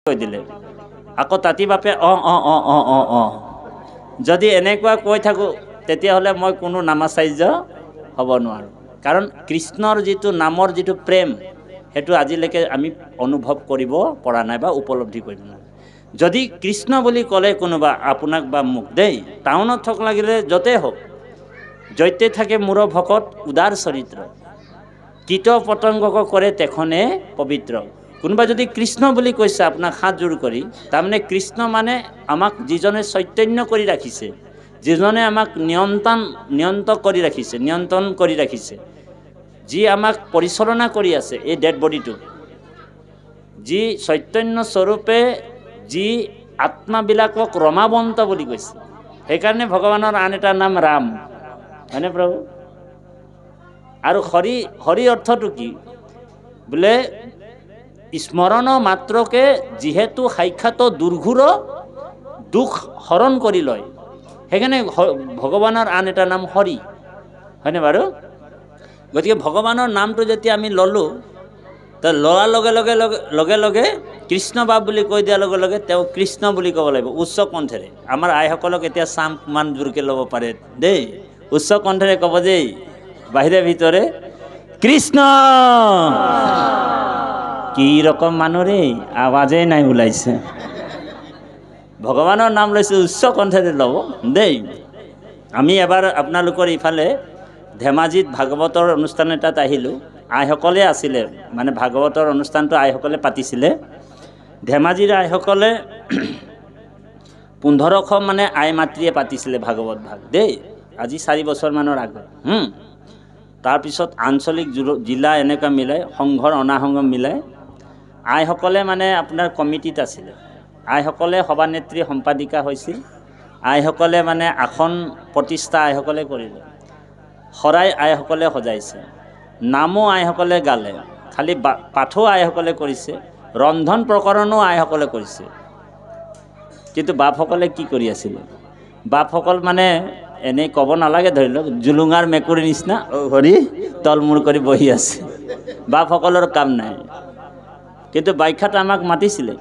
কৈ দিলে আকৌ তাতি বাপে যদি এনেকুৱা কৈ থাকোঁ তেতিয়াহ'লে মই কোনো নামাচাৰ্য হ'ব নোৱাৰোঁ। কাৰণ কৃষ্ণৰ যিটো নামৰ যিটো প্ৰেম সেইটো আজিলৈকে আমি অনুভৱ কৰিব পৰা নাই বা উপলব্ধি কৰিব নাই। যদি কৃষ্ণ বুলি ক'লে কোনোবা আপোনাক বা মোক দেই, টাউনত থক লাগিলে য'তেই হওক, য'তে থাকে মূৰ ভকত উদাৰ চৰিত্ৰ, কীট পতংগক কৰে তেখনে পবিত্ৰ। কোনোবা যদি কৃষ্ণ বুলি কৈছে আপোনাক হাত জোৰ কৰি, তাৰমানে কৃষ্ণ মানে আমাক যিজনে চৈতন্য কৰি ৰাখিছে, যিজনে আমাক নিয়ন্ত্ৰণ কৰি ৰাখিছে, যি আমাক পৰিচালনা কৰি আছে এই ডেড বডিটো, যি চৈতন্য স্বৰূপে যি আত্মাবিলাকক ৰমাবন্ত বুলি কৈছে। সেইকাৰণে ভগৱানৰ আন এটা নাম ৰাম, হয়নে প্ৰভু? আৰু হৰি অৰ্থটো কি বোলে স্মৰণ মাত্ৰকে যিহেতু সাক্ষাৎ দুৰ্ঘুৰ দুখ হৰণ কৰি লয়, সেইকাৰণে ভগৱানৰ আন এটা নাম হৰি, হয়নে বাৰু? গতিকে ভগৱানৰ নামটো যেতিয়া আমি ল'লোঁ, তো লোৱাৰ লগে লগে কৃষ্ণ বাপ বুলি কৈ দিয়াৰ লগে লগে তেওঁ কৃষ্ণ বুলি ক'ব লাগিব উচ্চ কণ্ঠেৰে। আমাৰ আইসকলক এতিয়া চাম কিমান জোৰকৈ ল'ব পাৰে দেই, উচ্চ কণ্ঠেৰে ক'ব দেই, বাহিৰে ভিতৰে কৃষ্ণ। কি ৰকম মানুহৰে আৱাজেই নাই ওলাইছে। ভগৱানৰ নাম লৈছে উচ্চ কণ্ঠেৰে ল'ব দেই। আমি এবাৰ আপোনালোকৰ ইফালে ধেমাজিত ভাগৱতৰ অনুষ্ঠান এটাত আহিলোঁ, আইসকলে আছিলে, মানে ভাগৱতৰ অনুষ্ঠানটো আইসকলে পাতিছিলে। ধেমাজিৰ আইসকলে 1500 মানে আই মাতৃয়ে পাতিছিলে ভাগৱত ভাগ দেই, আজি 4 বছৰমানৰ আগত। তাৰপিছত আঞ্চলিক জিলা এনেকুৱা মিলাই সংঘৰ অনাসংঘ মিলাই আইসকলে মানে আপোনাৰ কমিটিত আছিলে। আইসকলে সভানেত্ৰী সম্পাদিকা হৈছিল, আইসকলে মানে আসন প্ৰতিষ্ঠা আইসকলে কৰিলে, শৰাই আইসকলে সজাইছে, নামো আইসকলে গালে, খালি পাঠো আইসকলে কৰিছে, ৰন্ধন প্ৰকৰণো আইসকলে কৰিছে। কিন্তু বাপসকলে কি কৰি আছিলে? বাপসকল মানে এনেই ক'ব নালাগে, ধৰি লওক জুলুঙাৰ মেকুৰীৰ নিচিনা হৰি তলমূৰ কৰি বহি আছে, বাপসকলৰ কাম নাই। কিন্তু বাখ্যাত আমাক মাতিছিলে,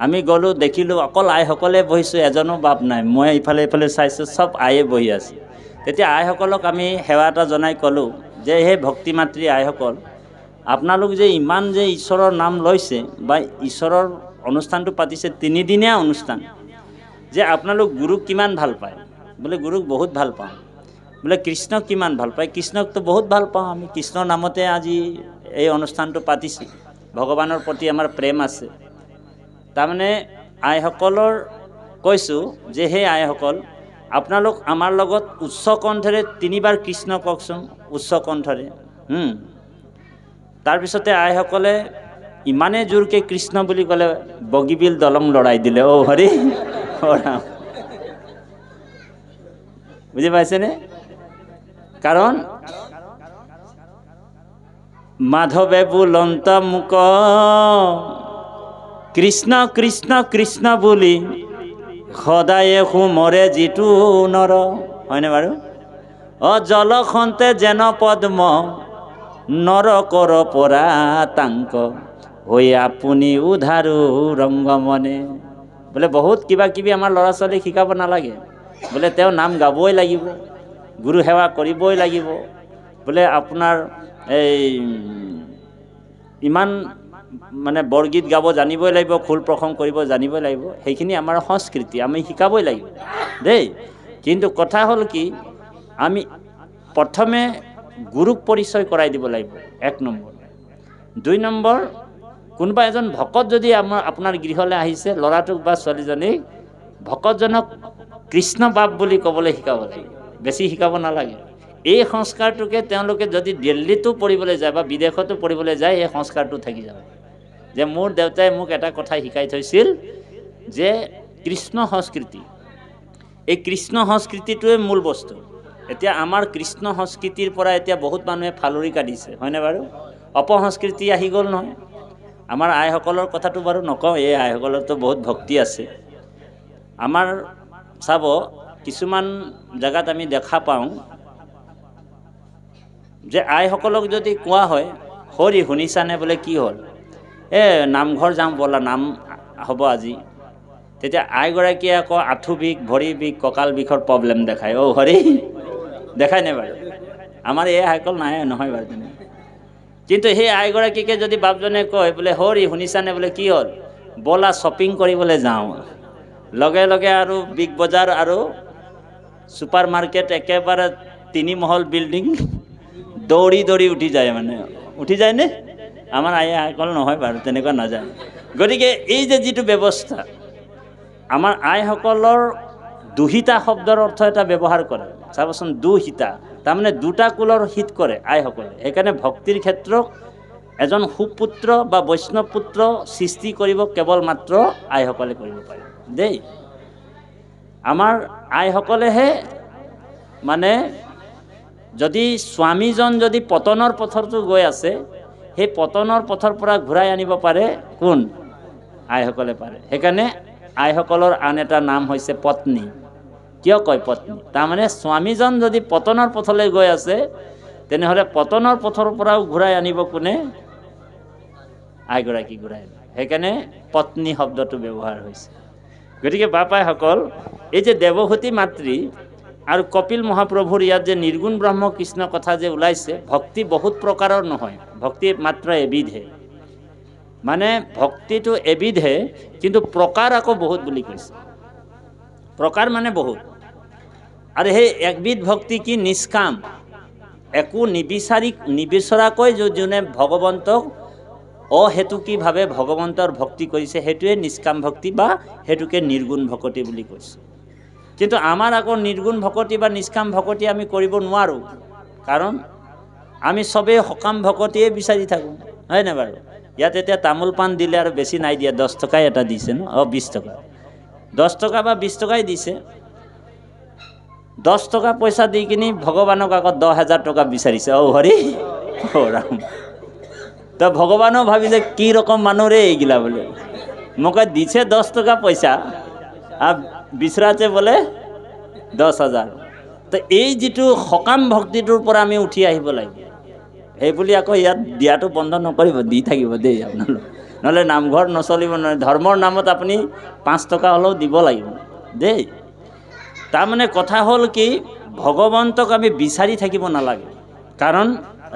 আমি গ'লোঁ, দেখিলোঁ অকল আইসকলে বহিছোঁ, এজনো বাপ নাই। মই ইফালে চাইছোঁ, চব আয়ে বহি আছে। তেতিয়া আইসকলক আমি সেৱা এটা জনাই ক'লোঁ যে সেই ভক্তি মাতৃ আইসকল, আপোনালোক যে ইমান যে ঈশ্বৰৰ নাম লৈছে বা ঈশ্বৰৰ অনুষ্ঠানটো পাতিছে, 3 দিনীয়া অনুষ্ঠান, যে আপোনালোক গুৰুক কিমান ভাল পায়? বোলে গুৰুক বহুত ভাল পাওঁ। বোলে কৃষ্ণক কিমান ভাল পায়? কৃষ্ণকতো বহুত ভাল পাওঁ, আমি কৃষ্ণৰ নামতে আজি এই অনুষ্ঠানটো পাতিছোঁ, ভগৱানৰ প্ৰতি আমাৰ প্ৰেম আছে। তাৰমানে আইসকলৰ কৈছোঁ যে সেই আইসকল, আপোনালোক আমাৰ লগত উচ্চ কণ্ঠেৰে 3 বাৰ কৃষ্ণ কওকচোন, উচ্চ কণ্ঠৰে। তাৰপিছতে আইসকলে ইমানেই জোৰকৈ কৃষ্ণ বুলি ক'লে বগীবিল দলং লৰাই দিলে। হৰি ৰাম, বুজি পাইছেনে? কাৰণ মাধৱে বুলন্ত মুক কৃষ্ণ কৃষ্ণ কৃষ্ণ বুলি সদায়ে সুমৰে যিটো নৰ, হয়নে বাৰু? জলখন্তে যেন পদ্ম নৰকৰ পৰা তাংক হৈ আপুনি উধাৰো ৰংগমনে। বোলে বহুত কিবা কিবি আমাৰ ল'ৰা ছোৱালীক শিকাব নালাগে, বোলে তেওঁ নাম গাবই লাগিব, গুৰু সেৱা কৰিবই লাগিব, বোলে আপোনাৰ এই ইমান মানে বৰগীত গাব জানিবই লাগিব, খোল প্ৰসংগ কৰিব জানিবই লাগিব। সেইখিনি আমাৰ সংস্কৃতি, আমি শিকাবই লাগিব দেই। কিন্তু কথা হ'ল কি, আমি প্ৰথমে গুৰুক পৰিচয় কৰাই দিব লাগিব, 1 নম্বৰ। 2 নম্বৰ, কোনোবা এজন ভকত যদি আপোনাৰ গৃহলৈ আহিছে, ল'ৰাটোক বা ছোৱালীজনীক ভকতজনক কৃষ্ণ বাপ বুলি ক'বলৈ শিকাব লাগে, বেছি শিকাব নালাগে। এই সংস্কাৰটোকে তেওঁলোকে যদি দিল্লীতো পঢ়িবলৈ যায় বা বিদেশতো পঢ়িবলৈ যায়, এই সংস্কাৰটো থাকি যাব যে মোৰ দেউতাই মোক এটা কথা শিকাই থৈছিল যে কৃষ্ণ সংস্কৃতি, এই কৃষ্ণ সংস্কৃতিটোৱে মূল বস্তু। এতিয়া আমাৰ কৃষ্ণ সংস্কৃতিৰ পৰা এতিয়া বহুত মানুহে ফালৰি কাঢ়িছে, হয়নে বাৰু? অপসংস্কৃতি আহি গ'ল নহয়। আমাৰ আইসকলৰ কথাটো বাৰু নকওঁ, এই আইসকলৰতো বহুত ভক্তি আছে। আমাৰ চাব, কিছুমান জেগাত আমি দেখা পাওঁ যে আইসকলক যদি কোৱা হয়, হৰি শুনিছানে? বোলে কি হ'ল? নামঘৰ যাওঁ ব'লা, নাম হ'ব আজি, তেতিয়া আইগৰাকীয়ে আকৌ আঁঠু বিষ, ভৰি বিষ, কঁকাল বিষৰ প্ৰব্লেম দেখায়। অ' হৰি দেখায় নে বাৰু? আমাৰ এই আইসকল নাই নহয় বাৰু তেনে। কিন্তু সেই আইগৰাকীকে যদি বাপজনে কয় বোলে হৰি শুনিছানে, বোলে কি হ'ল, ব'লা শ্বপিং কৰিবলৈ যাওঁ, লগে লগে আৰু বিগ বজাৰ আৰু ছুপাৰ মাৰ্কেট একেবাৰে 3 মহল বিল্ডিং দৌৰি দৌৰি উঠি যায়, মানে উঠি যায়নে? আমাৰ আইসকল নহয় বাৰু, তেনেকুৱা নাযায়। গতিকে এই যে যিটো ব্যৱস্থা, আমাৰ আইসকলৰ দুহিতা শব্দৰ অৰ্থ এটা ব্যৱহাৰ কৰে, চাবচোন, দুহিতা, তাৰমানে দুটা কুলৰ হিত কৰে আইসকলে। সেইকাৰণে ভক্তিৰ ক্ষেত্ৰত এজন সুপুত্ৰ বা বৈষ্ণৱ পুত্ৰ সৃষ্টি কৰিব কেৱল মাত্ৰ আইসকলে কৰিব পাৰে দেই। আমাৰ আইসকলেহে, মানে যদি স্বামীজন যদি পতনৰ পথতো গৈ আছে, সেই পতনৰ পথৰ পৰা ঘূৰাই আনিব পাৰে কোন? আইসকলে পাৰে। সেইকাৰণে আইসকলৰ আন এটা নাম হৈছে পত্নী। কিয় কয় পত্নী? তাৰমানে স্বামীজন যদি পতনৰ পথলৈ গৈ আছে, তেনেহ'লে পতনৰ পথৰ পৰাও ঘূৰাই আনিব কোনে? আইগৰাকী ঘূৰাই আনিব। সেইকাৰণে পত্নী শব্দটো ব্যৱহাৰ হৈছে। গতিকে বাপাইসকল, এই যে দেৱহূতি মাতৃ আৰু কপিল মহাপ্ৰভুৰ ইয়াত যে নিৰ্গুণ ব্ৰহ্ম কৃষ্ণ কথা যে ওলাইছে, ভক্তি বহুত প্ৰকাৰৰ নহয়, ভক্তি মাত্ৰ এবিধহে। মানে ভক্তিটো এবিধহে, কিন্তু প্ৰকাৰ আকৌ বহুত বুলি কৈছে। প্ৰকাৰ মানে বহুত। আৰু সেই একবিধ ভক্তি কি? নিষ্কাম, একো নিবিচৰাকৈ যোনে ভগৱন্তক অহেতুকীভাৱে ভগৱন্তৰ ভক্তি কৰিছে, সেইটোৱে নিষ্কাম ভক্তি বা সেইটোকে নিৰ্গুণ ভকতি বুলি কৈছে। কিন্তু আমাৰ আকৌ নিৰ্গুণ ভকতি বা নিষ্কাম ভকতি আমি কৰিব নোৱাৰোঁ, কাৰণ আমি চবেই সকাম ভকতিয়ে বিচাৰি থাকোঁ, হয় নাই বাৰু? ইয়াত এতিয়া তামোল পাণ দিলে আৰু বেছি নাই দিয়া, 10 টকাই এটা দিছে ন, 20 টকা, 10 টকা বা 20 টকাই দিছে। 10 টকা পইচা দি কিনি ভগৱানক আকৌ 10,000 টকা বিচাৰিছে। অ' হৰি, অ' ৰাম। তো ভগৱানেও ভাবিছে কি ৰকম মানুহ ৰে এইগিলা, বোলে মোক দিছে 10 টকা পইচা আৰু বিচৰাছে বোলে 10,000। তো এই যিটো সকাম ভক্তিটোৰ পৰা আমি উঠি আহিব লাগিব। সেই বুলি আকৌ ইয়াত দিয়াটো বন্ধ নকৰিব, দি থাকিব দেই আপোনালোক, নহ'লে নামঘৰ নচলিব নহয়। ধৰ্মৰ নামত আপুনি 5 টকা হ'লেও দিব লাগিব দেই। তাৰমানে কথা হ'ল কি, ভগৱন্তক আমি বিচাৰি থাকিব নালাগে, কাৰণ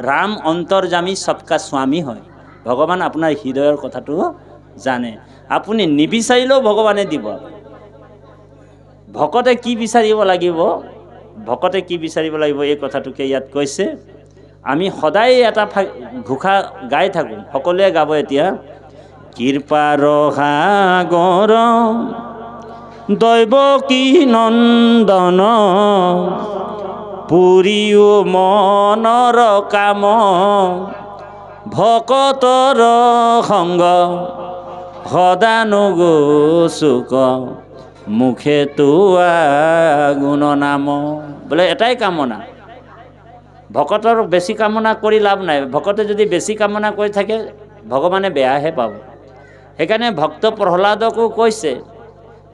ৰাম অন্তৰ্যামী সবকা স্বামী হয়। ভগৱান আপোনাৰ হৃদয়ৰ কথাটো জানে, আপুনি নিবিচাৰিলেও ভগৱানে দিব। ভকতে কি বিচাৰিব লাগিব, ভকতে কি বিচাৰিব লাগিব, এই কথাটোকে ইয়াত কৈছে। আমি সদায় এটা ঘোষা গাই থাকোঁ, সকলোৱে গাব এতিয়া। কৃপাৰ সাগৰ দৈৱকী নন্দন, পুৰিও মনৰ কাম, ভকতৰ সংগ সদানুগোচুক, মুখে তোৱা গুণ নাম। বোলে এটাই কামনা, ভকতৰ বেছি কামনা কৰি লাভ নাই। ভকতে যদি বেছি কামনা কৰি থাকে, ভগৱানে বেয়াহে পাব। সেইকাৰণে ভক্ত প্ৰহ্লাদকো কৈছে,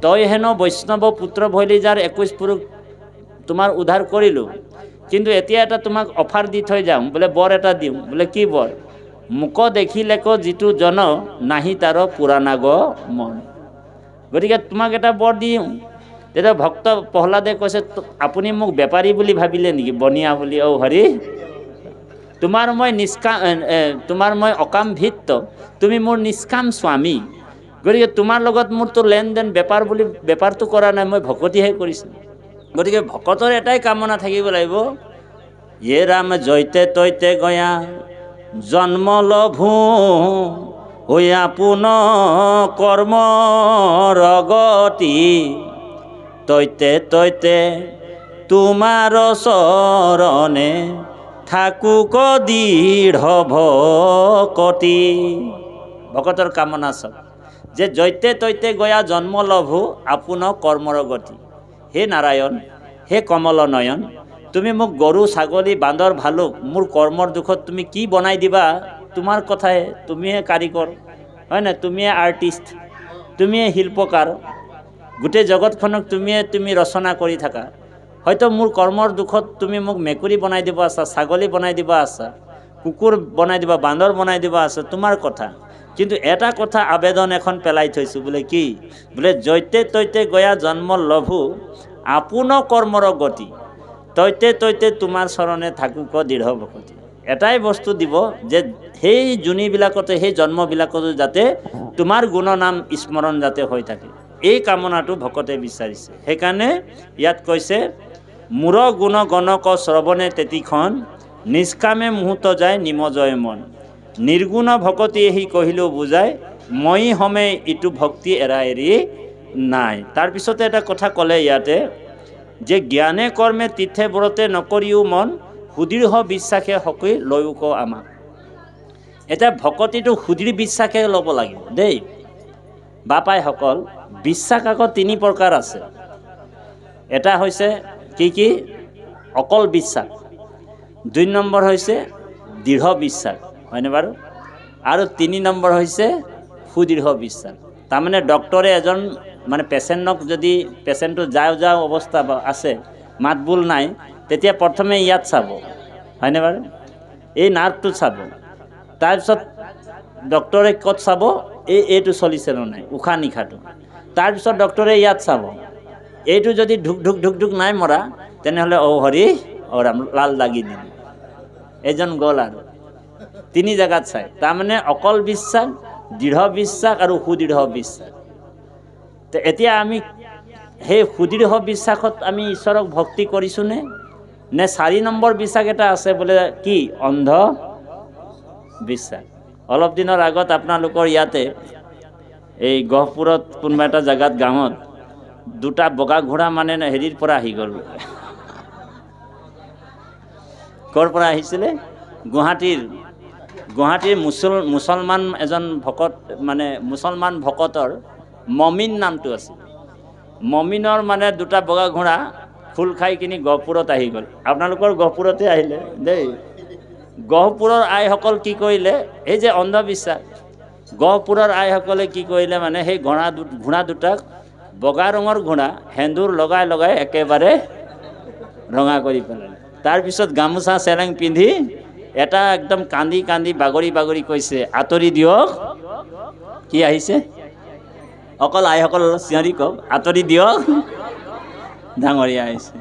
তই হেনো বৈষ্ণৱ পুত্ৰ ভৈলি যাৰ 21 পুৰুষ তোমাৰ উদ্ধাৰ কৰিলোঁ, কিন্তু এতিয়া এটা তোমাক অফাৰ দি থৈ যাওঁ, বোলে বৰ এটা দিওঁ। বোলে কি বৰ? মোক দেখিলেক যিটো জন, নাহি তাৰ পুৰাণাগ মন। গতিকে তোমাক এটা বৰ দিওঁ। তেতিয়া ভক্ত প্ৰহ্লাদে কৈছে, আপুনি মোক বেপাৰী বুলি ভাবিলে নেকি, বনিয়া বুলি? অ' হৰি, তোমাৰ মই অকাম ভিত্ত, তুমি মোৰ নিষ্কাম স্বামী। গতিকে তোমাৰ লগত মোৰতো লেনদেন বেপাৰটো কৰা নাই, মই ভকতিহে কৰিছোঁ। গতিকে ভকতৰ এটাই কামনা থাকিব লাগিব, য়ে ৰাম জয়তে তৈতে গয়া জন্ম লভো, হৈ আপোন কৰ্মৰ গতি, তৈতে তৈতে তোমাৰ চৰণে থাকুক দৃঢ় ভকতি। ভকতৰ কামনা চব যে জৈতে তৈতে গয়া জন্ম লভো, আপোন কৰ্মৰ গতি। হে নাৰায়ণ, হে কমল নয়ন, তুমি মোক গৰু ছাগলী বান্দৰ ভালুক মোৰ কৰ্মৰ দুখত তুমি কি বনাই দিবা, তোমাৰ কথাই। তুমিয়ে কাৰিকৰ, হয় নাই? তুমিয়ে আৰ্টিষ্ট, তুমিয়ে শিল্পকাৰ, গোটেই জগতখনক তুমি ৰচনা কৰি থাকা। হয়তো মোৰ কৰ্মৰ দুখত তুমি মোক মেকুৰী বনাই দিব আছা, ছাগলী বনাই দিব আছা, কুকুৰ বনাই দিবা, বান্দৰ বনাই দিব আছা, তোমাৰ কথা। কিন্তু এটা কথা আবেদন এখন পেলাই থৈছোঁ, বোলে কি বোলে জৈতে তৈতে গয়া জন্ম লভু আপোন কৰ্মৰ গতি, তৈতে তৈতে তোমাৰ চৰণে থাকুক দৃঢ় ভকতি। এটাই বস্তু দিব যে সেই যোনিবিলাকতে সেই জন্মবিলাকতো যাতে তোমাৰ গুণনাম স্মৰণ যাতে হৈ থাকে, এই কামনাটো ভকতে বিচাৰিছে। সেইকাৰণে ইয়াত কৈছে মূৰ গুণ গণক শ্ৰৱণে তেতিখন নিষ্কামে মুহূৰ্ত যায় নিমজয় মন, নিৰ্গুণ ভকতি এহি কহিলেও বুজায় মই হমে ইটো ভক্তি এৰা এৰি নাই। তাৰপিছতে এটা কথা ক'লে ইয়াতে যে জ্ঞানে কৰ্মে তীৰ্থে ব্ৰতে নকৰিও মন, সুদৃঢ় বিশ্বাসে সকী লৈও ক আমাক। এতিয়া ভকতিটো সুদৃঢ় বিশ্বাসে ল'ব লাগিব দেই বাপাইসকল। বিশ্বাস আকৌ তিনি প্ৰকাৰ আছে। এটা হৈছে কি অকল বিশ্বাস, 2 নম্বৰ হৈছে দৃঢ় বিশ্বাস, হয়নে বাৰু? আৰু 3 নম্বৰ হৈছে সুদৃঢ় বিশ্বাস। তাৰমানে ডক্টৰে এজন মানে পেচেণ্টক যদি পেচেণ্টটো যাওঁ অৱস্থা আছে, মাত বোল নাই, তেতিয়া প্ৰথমে ইয়াত চাব, হয়নে বাৰু? এই নাৰ্ভটো চাব। তাৰপিছত ডক্টৰে ক'ত চাব? এইটো চলিছে নে নাই, উশাহ নিশাটো। তাৰপিছত ডক্টৰে ইয়াত চাব, এইটো যদি ঢুক ঢুক নাই মৰা, তেনেহ'লে হৰি ৰাম লাল দাগি দিলে, এজন গ'ল আৰু। 3 জেগাত চাই। তাৰমানে অকল বিশ্বাস, দৃঢ় বিশ্বাস আৰু সুদৃঢ় বিশ্বাস। তো এতিয়া আমি সেই সুদৃঢ় বিশ্বাসত আমি ঈশ্বৰক ভক্তি কৰিছোঁনে? নে 4 নম্বৰ বিশ্বাস এটা আছে বোলে কি অন্ধ বিশ্বাস। অলপ দিনৰ আগত আপোনালোকৰ ইয়াতে এই গহপুৰত কোনোবা এটা জেগাত গাঁৱত 2টা বগা ঘোঁৰা মানে হেৰিৰ পৰা আহি গ'ল। ক'ৰ পৰা আহিছিলে? গুৱাহাটীৰ মুছলমান এজন ভকত, মানে মুছলমান ভকতৰ মমিন নামটো আছিল। মমিনৰ মানে 2টা বগা ঘোঁৰা খোল খাই কিনি গহপুৰত আহি গ'ল। আপোনালোকৰ গহপুৰতে আহিলে দেই। গহপুৰৰ আইসকল কি কৰিলে? এই যে অন্ধবিশ্বাস, গহপুৰৰ আইসকলে কি কৰিলে মানে সেই ঘোঁৰা দুটাক বগা ৰঙৰ ঘোঁৰা সেন্দুৰ লগাই লগাই একেবাৰে ৰঙা কৰি পেলালে। তাৰপিছত গামোচা চেলেং পিন্ধি এটা একদম কান্দি কান্দি বাগৰি বাগৰি কৈছে আঁতৰি দিয়ক। কি আহিছে? অকল আইসকল চিঞৰি কওক আঁতৰি দিয়ক, ডাঙৰীয়া আহিছে।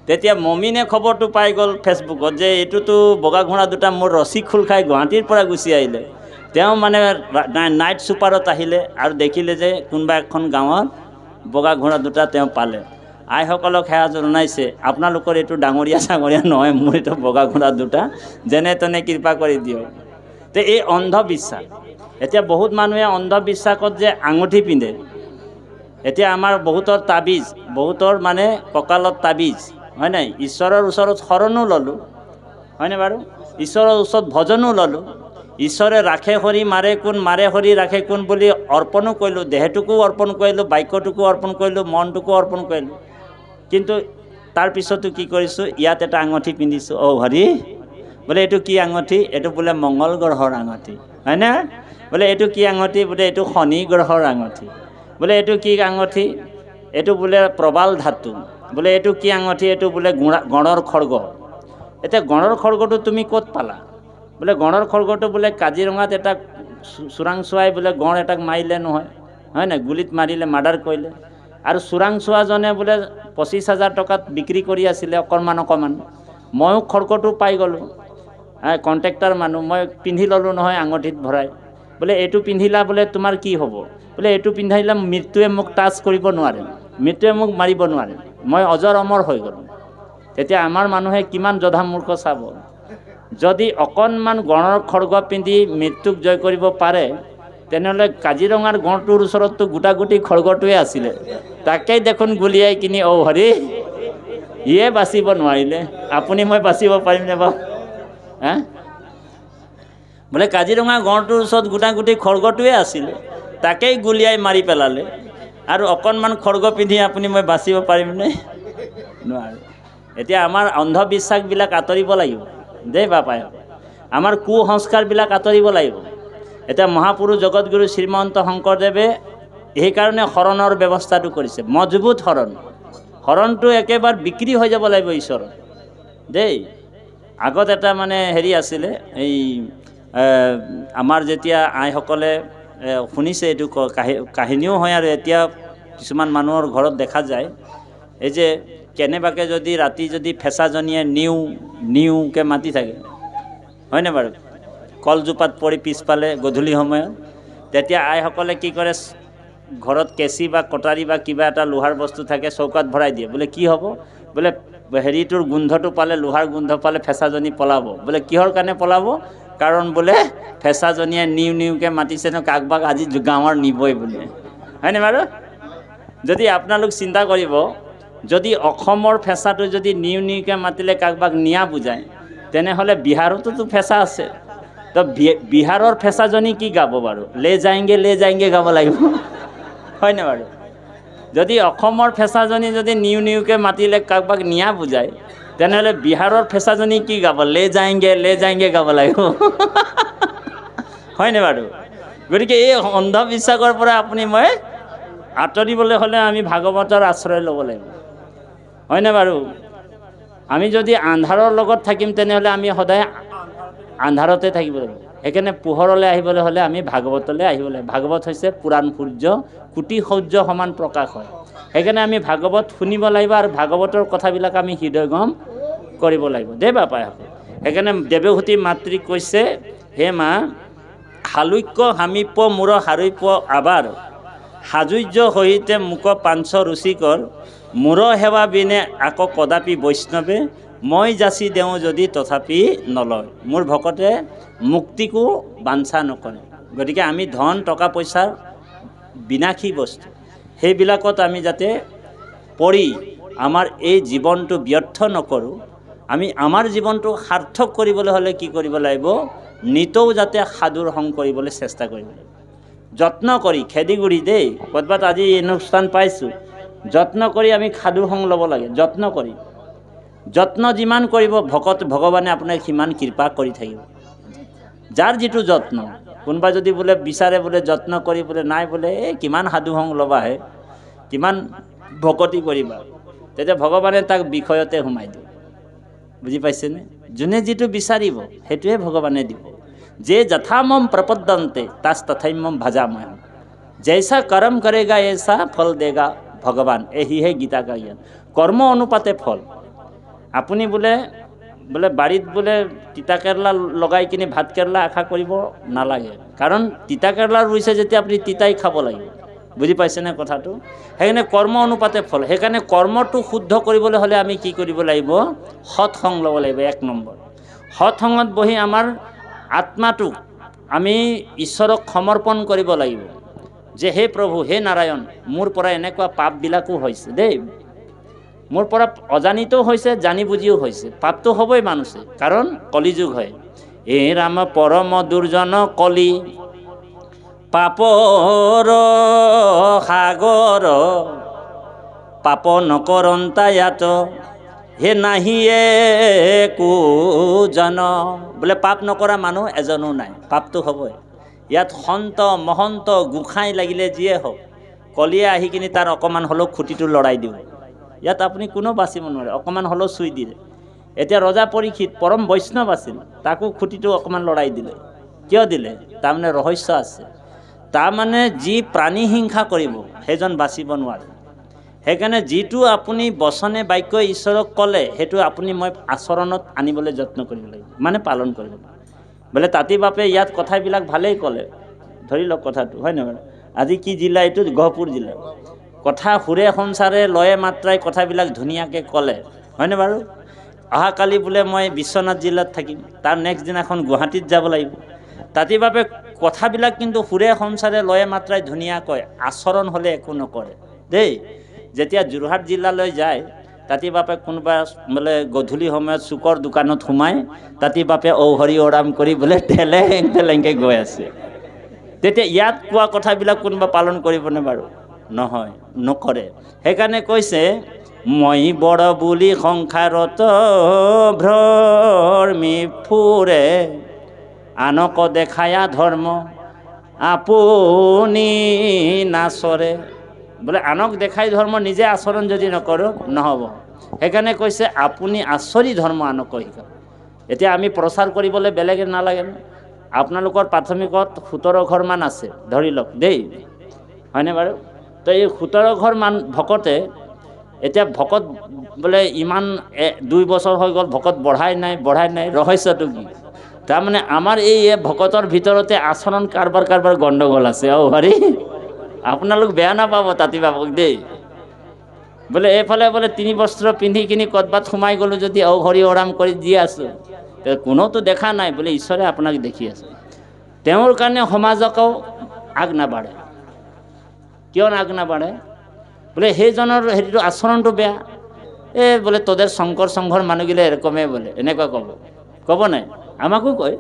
তেতিয়া মমিনে খবৰটো পাই গ'ল ফেচবুকত যে এইটোতো বগা ঘোঁৰা দুটা মোৰ ৰছী খোল খাই গুৱাহাটীৰ পৰা গুচি আহিলে। তেওঁ মানে নাইট ছুপাৰত আহিলে আৰু দেখিলে যে কোনোবা এখন গাঁৱত বগা ঘোঁৰা দুটা তেওঁ পালে। আইসকলক সেৱা জনাইছে, আপোনালোকৰ এইটো ডাঙৰীয়া চাঙৰীয়া নহয়, মোৰ এইটো বগা ঘোঁৰা দুটা, যেনে তেনে কৃপা কৰি দিয়ক। তো এই অন্ধবিশ্বাস। এতিয়া বহুত মানুহে অন্ধবিশ্বাসত যে আঙুঠি পিন্ধে। এতিয়া আমাৰ বহুতৰ তাবিজ, বহুতৰ মানে কঁকালত তাবিজ, হয় নাই? ঈশ্বৰৰ ওচৰত শৰণো ল'লোঁ, হয়নে বাৰু? ঈশ্বৰৰ ওচৰত ভজনো ল'লোঁ। ঈশ্বৰে ৰাখে হৰি মাৰে কোন, মাৰে হৰি ৰাখে কোন বুলি অৰ্পণো কৰিলোঁ, দেহটোকো অৰ্পণ কৰিলোঁ, বাক্যটোকো অৰ্পণ কৰিলোঁ, মনটোকো অৰ্পণ কৰিলোঁ। কিন্তু তাৰপিছতো কি কৰিছোঁ? ইয়াত এটা আঙুঠি পিন্ধিছোঁ, হৰি বোলে এইটো কি আঙুঠি? এইটো বোলে মংগল গ্ৰহৰ আঙুঠি, হয়নে? বোলে এইটো কি আঙুঠি? বোলে এইটো শনি গ্ৰহৰ আঙুঠি। বোলে এইটো কি আঙুঠি? এইটো বোলে প্ৰবাল ধাতু। বোলে এইটো কি আঙুঠি? এইটো বোলে গঁড়ৰ খৰ্গ। এতিয়া গঁড়ৰ খৰ্গটো তুমি ক'ত পালা? বোলে গঁড়ৰ খৰ্গটো বোলে কাজিৰঙাত এটা চোৰাংচোৱাই বোলে গঁড় এটাক মাৰিলে নহয়, হয় নাই? গুলিত মাৰিলে, মাৰ্ডাৰ কৰিলে। আৰু চোৰাংচোৱাজনে বোলে 25,000 টকাত বিক্ৰী কৰি আছিলে অকণমান। ময়ো খৰ্গটো পাই গ'লোঁ, কণ্ট্ৰেক্টাৰ মানুহ, মই পিন্ধি ল'লোঁ নহয় আঙুঠিত ভৰাই। বোলে এইটো পিন্ধিলা বোলে তোমাৰ কি হ'ব? বোলে এইটো পিন্ধাইলে মৃত্যুৱে মোক টাচ কৰিব নোৱাৰে, মৃত্যুৱে মোক মাৰিব নোৱাৰে, মই অজৰ অমৰ হৈ গ'লোঁ। তেতিয়া আমাৰ মানুহে কিমান জধা মূৰ্খ চাব। যদি অকণমান গঁড়ৰ খৰ্গ পিন্ধি মৃত্যুক জয় কৰিব পাৰে, তেনেহ'লে কাজিৰঙাৰ গঁড়টোৰ ওচৰততো গোটাগুটি খৰ্গটোৱে আছিলে, তাকেই দেখোন গুলিয়াই কিনি হৰি ইয়ে বাচিব নোৱাৰিলে, আপুনি মই বাচিব পাৰিমনে বাৰু? বোলে কাজিৰঙা গঁড়টোৰ ওচৰত গোটাগুটি খৰ্গটোৱে আছিলে, তাকেই গুলিয়াই মাৰি পেলালে, আৰু অকণমান খৰ্গ পিন্ধি আপুনি মই বাচিব পাৰিমনে? নোৱাৰোঁ। এতিয়া আমাৰ অন্ধবিশ্বাসবিলাক আঁতৰিব লাগিব দেই বাপাই। আমাৰ কুসংস্কাৰবিলাক আঁতৰিব লাগিব। এতিয়া মহাপুৰুষ জগতগুৰু শ্ৰীমন্ত শংকৰদেৱে সেইকাৰণে শৰণৰ ব্যৱস্থাটো কৰিছে, মজবুত শৰণ। শৰণটো একেবাৰে বিক্ৰী হৈ যাব লাগিব ঈশ্বৰৰ দেই। আগত এটা মানে হেৰি আছিলে, এই আমাৰ যেতিয়া আইসকলে শুনিছে এইটো কাহিনীও হয় আৰু এতিয়া কিছুমান মানুহৰ ঘৰত দেখা যায় এই যে কেনেবাকৈ যদি ৰাতি যদি ফেঁচাজনীয়ে নিউকৈ মাতি থাকে হয়নে বাৰু কলজোপাত পৰি পিছফালে গধূলি সময়ত তেতিয়া আইসকলে কি কৰে ঘৰত কেঁচি বা কটাৰী বা কিবা এটা লোহাৰ বস্তু থাকে চৌকাত ভৰাই দিয়ে বোলে কি হ'ব বোলে হেৰিটোৰ গোন্ধটো পালে লোহাৰ গোন্ধ পালে ফেঁচাজনী পলাব বোলে কিহৰ কাৰণে পলাব কাৰণ বোলে ফেঁচাজনীয়ে নিউকৈ মাতিছে ন কাকবাক আজি গাঁৱৰ নিবই বোলে হয়নে বাৰু যদি আপোনালোক চিন্তা কৰিব যদি অসমৰ ফেঁচাটো যদি নিউকৈ মাতিলে কাকবাক নিয়া বুজায় তেনেহ'লে বিহাৰতোতো ফেঁচা আছে তো বিহাৰৰ ফেঁচাজনী কি গাব বাৰু লে যায়ংগে গাব লাগিব হয়নে বাৰু যদি অসমৰ ফেঁচাজনী যদি নিউকৈ মাতিলে কাকবাক নিয়া বুজায় তেনেহ'লে বিহাৰৰ ফেঁচাজনী কি গাব লে যায়ংগে গাব লাগিব হয়নে বাৰু গতিকে এই অন্ধবিশ্বাসৰ পৰা আপুনি মই আঁতৰিবলৈ হ'লে আমি ভাগৱতৰ আশ্ৰয় ল'ব লাগিব হয়নে বাৰু আমি যদি আন্ধাৰৰ লগত থাকিম তেনেহ'লে আমি সদায় আন্ধাৰতে থাকিব লাগিব সেইকাৰণে পোহৰলৈ আহিবলৈ হ'লে আমি ভাগৱতলৈ আহিব লাগিব ভাগৱত হৈছে পুৰাণ সূৰ্য কোটি সূৰ্য সমান প্ৰকাশ হয় সেইকাৰণে আমি ভাগৱত শুনিব লাগিব আৰু ভাগৱতৰ কথাবিলাক আমি হৃদয়গম কৰিব লাগিব দেই বাপাইসকল সেইকাৰণে দেৱহূতি মাতৃক কৈছে হে মা হালুক্য হামিপ মূৰ হাৰুইপ আবাৰ সাজুৰ্য সহিতে মোক পাঞ্চ ৰুচিকৰ মূৰ সেৱা বিনে আকৌ কদাপি বৈষ্ণৱে মই যাচি দেওঁ যদি তথাপি নলয় মোৰ ভকতে মুক্তিকো বাঞ্ছা নকৰে গতিকে আমি ধন টকা পইচাৰ বিনাশী বস্তু সেইবিলাকত আমি যাতে পৰি আমাৰ এই জীৱনটো ব্যৰ্থ নকৰোঁ আমি আমাৰ জীৱনটো সাৰ্থক কৰিবলৈ হ'লে কি কৰিব লাগিব নিতৌ যাতে সাধুৰ সং কৰিবলৈ চেষ্টা কৰিব লাগিব যত্ন কৰি খেদিগুৰি দেই ক'ৰবাত আজি অনুষ্ঠান পাইছোঁ যত্ন কৰি আমি সাধুৰ সং ল'ব লাগে যত্ন যিমান কৰিব ভগৱানে আপোনাক সিমান কৃপা কৰি থাকিব যাৰ যিটো যত্ন কোনোবা যদি বোলে বিচাৰে বোলে যত্ন কৰি বোলে নাই বোলে এই কিমান সাধু সং ল'বাহে কিমান ভকতি কৰিবা তেতিয়া ভগৱানে তাক বিষয়তে সোমাই দিব বুজি পাইছেনে যোনে যিটো বিচাৰিব সেইটোৱে ভগৱানে দিব যে যথামম প্ৰপদ্যন্তে তাস তথাম্যম ভজাময় জৈসা কৰ্ম কৰেগা ऐसा ফল দেগা ভগৱান এহিহে গীতা কা জ্ঞান কৰ্ম অনুপাতে ফল আপুনি বোলে বাৰীত বোলে তিতা কেৰেলা লগাই কিনে ভাত কেৰেলা আশা কৰিব নালাগে কাৰণ তিতা কেৰেলা ৰুইছে যেতিয়া আপুনি তিতাই খাব লাগিব বুজি পাইছেনে কথাটো সেইকাৰণে কৰ্ম অনুপাতে ফল সেইকাৰণে কৰ্মটো শুদ্ধ কৰিবলৈ হ'লে আমি কি কৰিব লাগিব সৎ সং ল'ব লাগিব এক নম্বৰ সৎ সংগত বহি আমাৰ আত্মাটোক আমি ঈশ্বৰক সমৰ্পণ কৰিব লাগিব যে হে প্ৰভু হে নাৰায়ণ মোৰ পৰা এনেকুৱা পাপবিলাকো হৈছে দেই মোৰ পৰা অজানিতও হৈছে জানি বুজিও হৈছে পাপটো হ'বই মানুহে কাৰণ কলিযুগ হয় এ ৰাম পৰম দুৰ্জন কলি পাপৰ সাগৰ পাপ নকৰন্তায়াত হে নাহিয়ে কো জন বোলে পাপ নকৰা মানুহ এজনো নাই পাপটো হ'বই ইয়াত সন্ত মহন্ত গোসাঁই লাগিলে যিয়ে হওক কলিয়ে আহি কিনি তাৰ অকণমান হ'লেও খুঁটিটো লৰাই দিব ইয়াত আপুনি কোনো বাচিব নোৱাৰে অকণমান হ'লেও চুই দিলে এতিয়া ৰজা পৰীক্ষিত পৰম বৈষ্ণৱ আছিল তাকো খুঁটিটো অকণমান লৰাই দিলে কিয় দিলে তাৰমানে ৰহস্য আছে তাৰমানে যি প্ৰাণী হিংসা কৰিব সেইজন বাচিব নোৱাৰে সেইকাৰণে যিটো আপুনি বচনে বাক্য ঈশ্বৰক ক'লে সেইটো আপুনি মই আচৰণত আনিবলৈ যত্ন কৰিব লাগিব মানে পালন কৰিব লাগিব বোলে তাঁতী বাপে ইয়াত কথাবিলাক ভালেই ক'লে ধৰি লওক কথাটো হয় নহয় আজি কি জিলা এইটো গহপুৰ জিলা কথা সুৰে সংসাৰে লয়ে মাত্ৰাই কথাবিলাক ধুনীয়াকৈ ক'লে হয়নে বাৰু অহাকালি বোলে মই বিশ্বনাথ জিলাত থাকিম তাৰ নেক্সট দিনাখন গুৱাহাটীত যাব লাগিব তাঁতী বাপে কথাবিলাক কিন্তু সুৰে সংসাৰে লয়ে মাত্ৰাই ধুনীয়া কয় আচৰণ হ'লে একো নকৰে দেই যেতিয়া যোৰহাট জিলালৈ যায় তাঁতী বাপে কোনোবা বোলে গধূলি সময়ত চুকৰ দোকানত সোমাই তাঁতী বাপে ঔহৰি ওৰাম কৰি বোলে ঠেলেংকৈ গৈ আছে তেতিয়া ইয়াত কোৱা কথাবিলাক কোনোবা পালন কৰিবনে বাৰু নহয় নকৰে সেইকাৰণে কৈছে মই বড় বুলি সংসাৰত ভ্ৰমি ফুৰে আনক দেখায়া ধৰ্ম আপুনি নাচৰে বোলে আনক দেখাই ধৰ্ম নিজে আচৰণ যদি নকৰোঁ নহ'ব সেইকাৰণে কৈছে আপুনি আচৰি ধৰ্ম আনক শিকাব এতিয়া আমি প্ৰচাৰ কৰিবলৈ বেলেগে নালাগে আপোনালোকৰ প্ৰাথমিকত 17 ঘৰমান আছে ধৰি লওক দেই, হয়নে বাৰু? তো এই 17 ঘৰ মান ভকতে এতিয়া ভকত বোলে ইমান 2 বছৰ হৈ গ'ল, ভকত বঢ়াই নাই ৰহস্যটো কি? তাৰমানে আমাৰ এই ভকতৰ ভিতৰতে আচৰণ কাৰবাৰ গণ্ডগোল আছে। হৰি আপোনালোক বেয়া নাপাব তাঁতি বাবক দেই, বোলে এইফালে বোলে 3 বস্ত্ৰ পিন্ধি কিনি ক'ৰবাত সোমাই গ'লোঁ যদি হৰি ওৰাম কৰি দি আছোঁ, কোনোতো দেখা নাই, বোলে ঈশ্বৰে আপোনাক দেখি আছে। তেওঁৰ কাৰণে সমাজকো আগ নাবাঢ়ে। কিয় আগ নাবাঢ়ে? বোলে সেইজনৰ হেৰিটো আচৰণটো বেয়া, বোলে তোদেৰ শংকৰ সংঘৰ মানুহগিলা এৰকমে বোলে, এনেকুৱা ক'ব নাই? আমাকো কয়।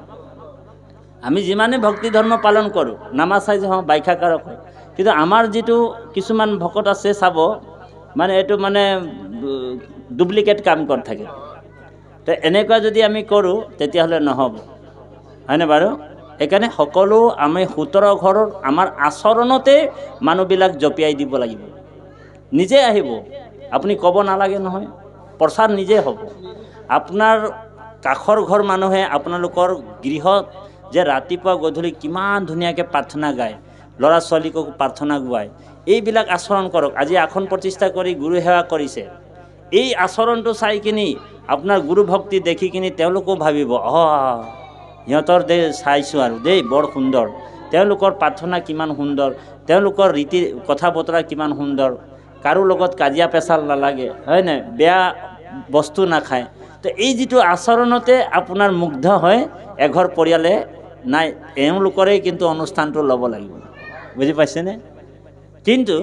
আমি যিমানে ভক্তি ধৰ্ম পালন কৰোঁ, নামা চাই যে ব্যাখ্যাকাৰক হয়, কিন্তু আমাৰ যিটো কিছুমান ভকত আছে চাব, মানে এইটো মানে ডুপ্লিকেট কাম কৰি থাকে। তো এনেকুৱা যদি আমি কৰোঁ তেতিয়াহ'লে নহ'ব, হয়নে বাৰু? সেইকাৰণে সকলো আমি 17 ঘৰৰ আমাৰ আচৰণতে মানুহবিলাক জপিয়াই দিব লাগিব। নিজে আহিব, আপুনি ক'ব নালাগে নহয়, প্ৰচাৰ নিজে হ'ব। আপোনাৰ কাষৰ ঘৰ মানুহে আপোনালোকৰ গৃহত যে ৰাতিপুৱা গধূলি কিমান ধুনীয়াকৈ প্ৰাৰ্থনা গায়, ল'ৰা ছোৱালীকো প্ৰাৰ্থনা গোৱায়, এইবিলাক আচৰণ কৰক। আজি আসন প্ৰতিষ্ঠা কৰি গুৰু সেৱা কৰিছে, এই আচৰণটো চাই কিনি আপোনাৰ গুৰু ভক্তি দেখি কিনি তেওঁলোকো ভাবিব, সিহঁতৰ চাইছোঁ আৰু দেই, বৰ সুন্দৰ, তেওঁলোকৰ প্ৰাৰ্থনা কিমান সুন্দৰ, তেওঁলোকৰ ৰীতি কথা বতৰা কিমান সুন্দৰ, কাৰো লগত কাজিয়া পেচাল নালাগে, হয়নে? বেয়া বস্তু নাখায়। তো এই যিটো আচৰণতে আপোনাৰ মুগ্ধ হয় এঘৰ পৰিয়ালে, নাই এওঁলোকৰেই কিন্তু অনুষ্ঠানটো ল'ব লাগিব, বুজি পাইছেনে? কিন্তু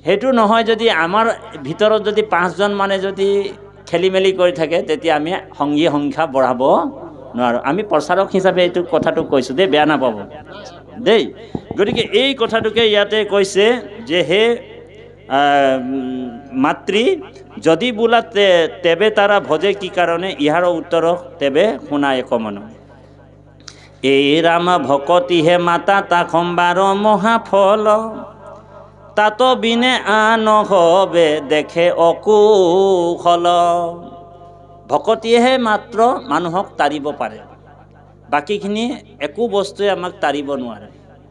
সেইটো নহয়, যদি আমাৰ ভিতৰত যদি 5জন মানে যদি খেলি মেলি কৰি থাকে, তেতিয়া আমি সংগী সংখ্যা বঢ়াব নোৱাৰোঁ। আমি প্ৰচাৰক হিচাপে এইটো কথাটো কৈছোঁ দেই, বেয়া নাপাব দেই। গতিকে এই কথাটোকে ইয়াতে কৈছে যে হে মাতৃ, যদি বোলা তেবে তারা ভজে কি কারণে, ইহার উত্তর তেবে শুনা এক মন। এই রাম ভকতি হে মাতা তা সম্বাৰ মহাফল, তাত বিনে আন হবে দেখে অকুশল। ভকতিয়েহে মাত্ৰ মানুহক তাৰিব পাৰে, বাকীখিনি একো বস্তুৱে আমাক তাৰিব নোৱাৰে।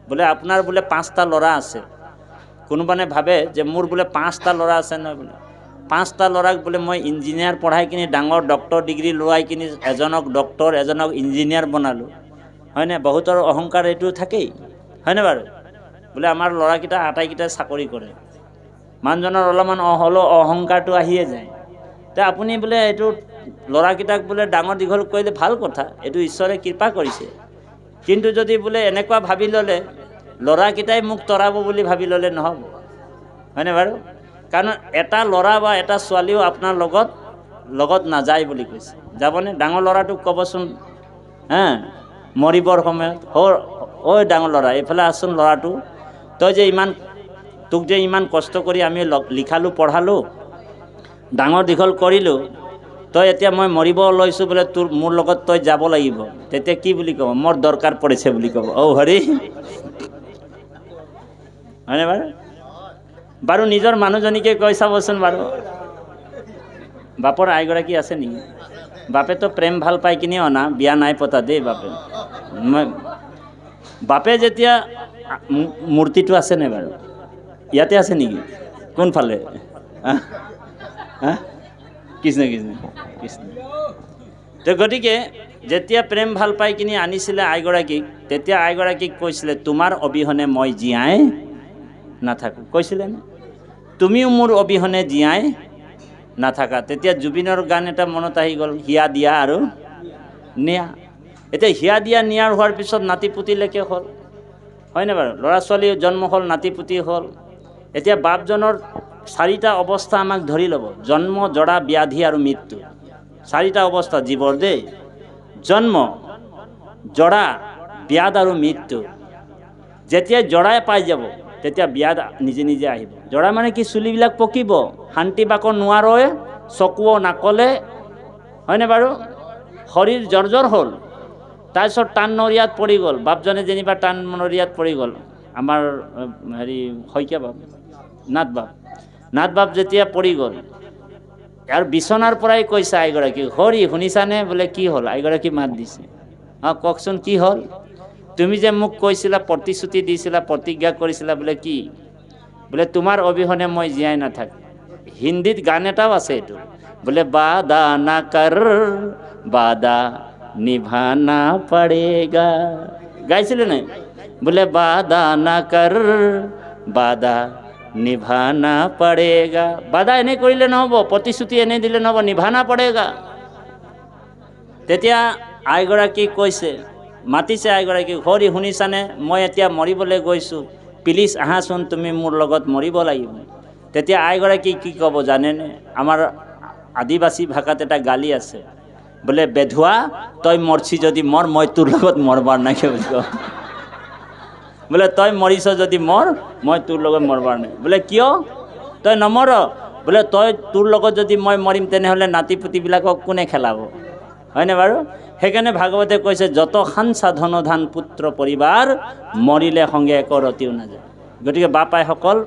বোলে আপোনাৰ বোলে 5টা ল'ৰা আছে, কোনোবানে ভাবে যে মোৰ বোলে 5টা ল'ৰা আছে নহয়, বোলে 5টা ল'ৰাক বোলে মই ইঞ্জিনিয়াৰ পঢ়াই কিনি ডাঙৰ ডক্টৰ ডিগ্ৰী লোৱাই কিনি এজনক ডক্টৰ এজনক ইঞ্জিনিয়াৰ বনালোঁ, হয়নে? বহুতৰ অহংকাৰ এইটো থাকেই, হয়নে বাৰু? বোলে আমাৰ ল'ৰাকেইটা আটাইকেইটাই চাকৰি কৰে, মানুহজনৰ অলপমান হ'লেও অহংকাৰটো আহিয়ে যায়। তো আপুনি বোলে এইটো ল'ৰাকেইটাক বোলে ডাঙৰ দীঘল কৰিলে ভাল কথা, এইটো ঈশ্বৰে কৃপা কৰিছে। কিন্তু যদি বোলে এনেকুৱা ভাবি ল'লে ল'ৰাকেইটাই মোক তৰাব বুলি ভাবি ল'লে নহ'ব, হয়নে বাৰু? কাৰণ এটা ল'ৰা বা এটা ছোৱালীও আপোনাৰ লগত নাযায় বুলি কৈছে। যাবনে? ডাঙৰ ল'ৰাটোক ক'বচোন, মৰিবৰ সময়ত, ঐ ডাঙৰ ল'ৰা এইফালে আচোন, ল'ৰাটো তই যে তোক যে ইমান কষ্ট কৰি আমি লিখালোঁ পঢ়ালোঁ ডাঙৰ দীঘল কৰিলোঁ, তই এতিয়া মই মৰিব লৈছোঁ বোলে, মোৰ লগত তই যাব লাগিব, তেতিয়া কি বুলি ক'ব? মোৰ দৰকাৰ পৰিছে বুলি ক'ব। হৰি, হয়নে বাৰু? বাৰু নিজৰ মানুহজনীকে কৈ চাবচোন বাৰু, বাপৰ আইগৰাকী আছে নেকি? বাপেতো প্ৰেম ভাল পাই কিনি অনা, বিয়া নাই পতা দেই বাপে। বাপে যেতিয়া মূৰ্তিটো আছে নাই বাৰু? ইয়াতে আছে নেকি? কোনফালে? কৃষ্ণ কৃষ্ণ কৃষ্ণ। তো গতিকে যেতিয়া প্ৰেম ভাল পাই কিনি আনিছিলে আইগৰাকীক, তেতিয়া আইগৰাকীক কৈছিলে, তোমাৰ অবিহনে মই জীয়াই নাথাকোঁ, কৈছিলে নে? তুমিও মোৰ অবিহনে জীয়াই নাথাকা। তেতিয়া জুবিনৰ গান এটা মনত আহি গ'ল, হিয়া দিয়া আৰু নিয়া। এতিয়া হিয়া দিয়া নিয়াৰ হোৱাৰ পিছত নাতি পুতিলৈকে হ'ল, হয়নে বাৰু? ল'ৰা ছোৱালী জন্ম হ'ল, নাতি পুতি হ'ল। এতিয়া বাপজনৰ 4টা অৱস্থা আমাক ধৰি ল'ব, জন্ম, জৰা, ব্যাধি আৰু মৃত্যু। 4টা অৱস্থা জীৱৰ দেই, জন্ম, জৰা, ব্যাধ আৰু মৃত্যু। যেতিয়া জৰাই পাই যাব তেতিয়া ব্যাধ নিজে নিজে আহিব। জৰা মানে কি? চুলিবিলাক পকিব, শান্তি বাক নোৱাৰয়, চকুও নাকলে, হয়নে বাৰু? শৰীৰ জৰ্জৰ হ'ল, তাৰপিছত টান নৰিয়াত পৰি গ'ল, বাপজনে যেনিবা টান নৰিয়াত পৰি গ'ল, আমাৰ শইকীয়া বাপ, নাথ বাপ যেতিয়া পৰি গ'ল, আৰু বিচনাৰ পৰাই কৈছে আইগৰাকী, হৰি শুনিছানে? বোলে কি হ'ল? আইগৰাকী মাত দিছে, কওকচোন কি হ'ল? তুমি যে মোক কৈছিলা, প্ৰতিশ্ৰুতি দিছিলা, প্ৰতিজ্ঞা কৰিছিলা বোলে কি? বোলে তোমাৰ অবিহনে মই জীয়াই নাথাকোঁ। হিন্দীত গান এটাও আছে এইটো, বোলে বাদা না কর বাদা নিভানা পড়েগা, গাইছিলে নাই? বোলে বাদা না কর বাদা নিভানা পড়েগা। বাদা এনে কৰিলে নহ'ব, প্ৰতিশ্ৰুতি এনে দিলে নহ'ব, নিভানা পড়েগা। তেতিয়া আইগৰাকী কৈছে, মাতিছে আইগৰাকী, হৰি শুনিছানে, মই এতিয়া মৰিবলৈ গৈছোঁ, প্লিজ আহাচোন, তুমি মোৰ লগত মৰিব লাগিব। তেতিয়া আইগৰাকী কি ক'ব জানেনে? আমাৰ আদিবাসী ভাষাত এটা গালি আছে, বোলে বেধুৱা তই মৰছি যদি মৰ, মই তোৰ লগত মৰবাৰ নাই বুলি কওঁ। বোলে তই মৰিছ যদি মৰ, মই তোৰ লগত মৰবাৰ নাই। বোলে কিয় তই নমৰ? বোলে তই তোৰ লগত যদি মই মৰিম তেনেহ'লে নাতি পুতিবিলাকক কোনে খেলাব, হয়নে বাৰু? সেইকাৰণে ভাগৱতে কৈছে, যত খান সাধন ধান পুত্ৰ পৰিবাৰ, মৰিলে সংগে এক ৰতিও নাযায়। গতিকে বাপ আইসকল,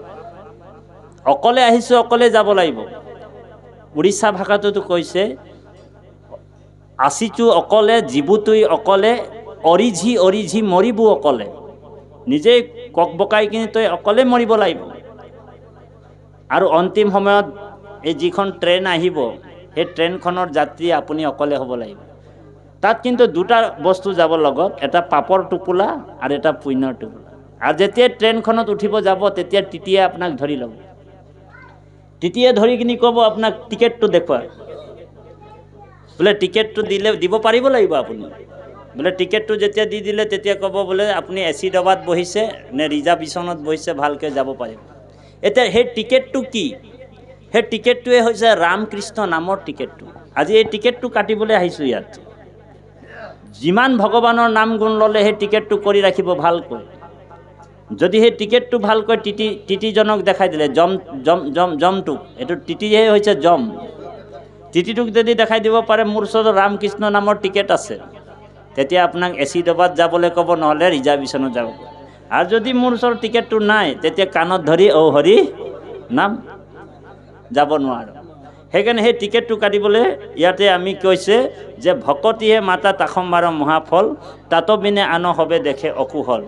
অকলে আহিছোঁ, অকলে যাব লাগিব। উৰিষ্যা ভাষাটোতো কৈছে, আছিছোঁ অকলে, জীৱটোই অকলে, অৰিঝি অৰিঝি মৰিবো অকলে। নিজেই কক বকাই কিনি তই অকলে মৰিব লাগিব। আৰু অন্তিম সময়ত এই যিখন ট্ৰেইন আহিব, সেই ট্ৰেইনখনৰ যাত্ৰী আপুনি অকলে হ'ব লাগিব। তাত কিন্তু দুটা বস্তু যাব লগত, এটা পাপৰ টোপোলা আৰু এটা পুণ্যৰ টোপোলা। আৰু যেতিয়া ট্ৰেইনখনত উঠিব যাব, তেতিয়া টিটিয়ে আপোনাক ধৰি ল'ব। টিটিয়ে ধৰি কিনি ক'ব আপোনাক টিকেটটো দেখুৱা। বোলে টিকেটটো দিব পাৰিব লাগিব আপুনি। বোলে টিকেটটো যেতিয়া দি দিলে, তেতিয়া ক'ব বোলে আপুনি এচি ডবাত বহিছে নে ৰিজাৰ্ভেশ্যনত বহিছে, ভালকৈ যাব পাৰিব। এতিয়া সেই টিকেটটো কি? সেই টিকেটটোৱে হৈছে ৰামকৃষ্ণ নামৰ টিকেটটো। আজি এই টিকেটটো কাটিবলৈ আহিছোঁ ইয়াত। যিমান ভগৱানৰ নাম গুণ ল'লে সেই টিকেটটো কৰি ৰাখিব ভালকৈ। যদি সেই টিকেটটো ভালকৈ টিটিজনক দেখাই দিলে, জমটোক, এইটো টিটিহে হৈছে জম, টিটিটোক যদি দেখাই দিব পাৰে মোৰ ওচৰত ৰামকৃষ্ণ নামৰ টিকেট আছে, তেতিয়া আপোনাক এচি ডবাত যাবলৈ ক'ব, নহ'লে ৰিজাৰ্ভেশ্যনত যাব। আৰু যদি মোৰ ওচৰত টিকেটটো নাই, তেতিয়া কাণত ধৰি ঔ হৰি নাম, যাব নোৱাৰোঁ। সেইকাৰণে সেই টিকেটটো কাটিবলৈ ইয়াতে আমি কৈছে যে ভকতিহে মাতা তাসম্বাৰ মহাফল, তাতো বিনে আন হবে দেখে অকুশল।